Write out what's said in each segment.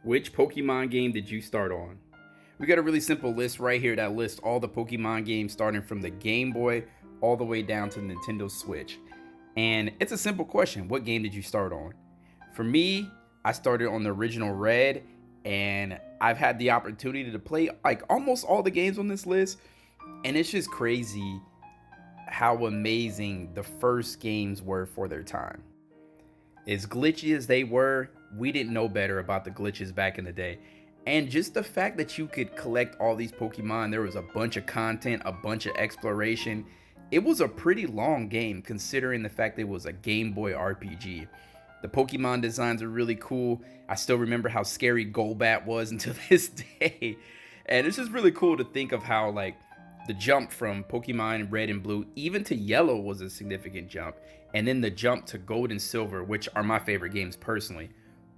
Which Pokemon game did you start on? We got a really simple list right here that lists all the Pokemon games starting from the Game Boy all the way down to the Nintendo Switch. And it's a simple question. What game did you start on? For me, I started on the original Red, and I've had the opportunity to play like almost all the games on this list. And it's just crazy how amazing the first games were for their time. As glitchy as they were, we didn't know better about the glitches back in the day. And just the fact that you could collect all these Pokemon, there was a bunch of content, a bunch of exploration. It was a pretty long game considering the fact that it was a Game Boy RPG. The Pokemon designs are really cool. I still remember how scary Golbat was until this day. And it's just really cool to think of how like the jump from Pokemon Red and Blue even to Yellow was a significant jump. And then the jump to Gold and Silver, which are my favorite games personally,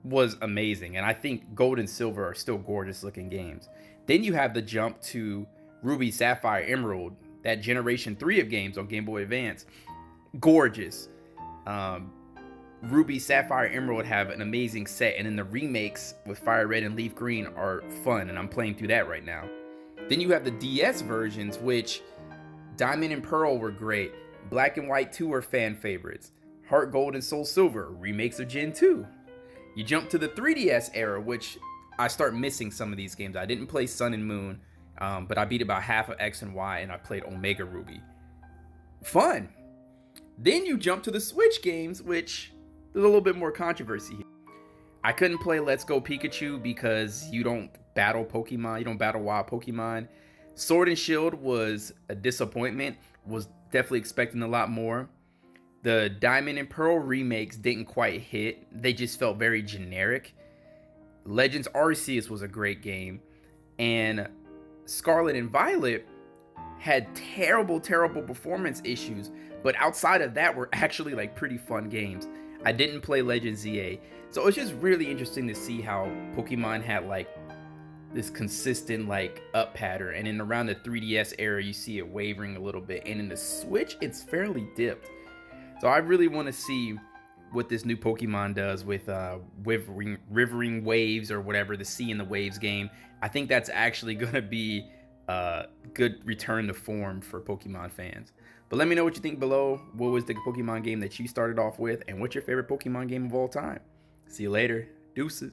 was amazing. And I think Gold and Silver are still gorgeous looking games. Then you have the jump to Ruby, Sapphire, Emerald, that generation 3 of games on Game Boy Advance. Gorgeous. Ruby, Sapphire, Emerald have an amazing set, and then the remakes with Fire Red and Leaf Green are fun, and I'm playing through that right now. Then you have the DS versions, which Diamond and Pearl were great. Black and White 2 are fan favorites. Heart Gold and Soul Silver, remakes of Gen 2. You jump to the 3DS era, which I start missing some of these games. I didn't play Sun and Moon, but I beat about half of X and Y, and I played Omega Ruby. Fun. Then you jump to the Switch games, which there's a little bit more controversy here. I couldn't play Let's Go Pikachu because you don't battle Pokemon, you don't battle wild Pokemon. Sword and Shield was a disappointment, was definitely expecting a lot more. The Diamond and Pearl remakes didn't quite hit, they just felt very generic. Legends Arceus was a great game, and Scarlet and Violet had terrible performance issues, but outside of that were actually like pretty fun games. I didn't play Legends ZA, so it's just really interesting to see how Pokemon had like this consistent like up pattern, and in around the 3DS era you see it wavering a little bit, and in the Switch it's fairly dipped. So I really want to see what this new Pokemon does with Rivering Waves or whatever, the Sea in the Waves game. I think that's actually going to be a good return to form for Pokemon fans. But let me know what you think below. What was the Pokemon game that you started off with, and what's your favorite Pokemon game of all time? See you later. Deuces.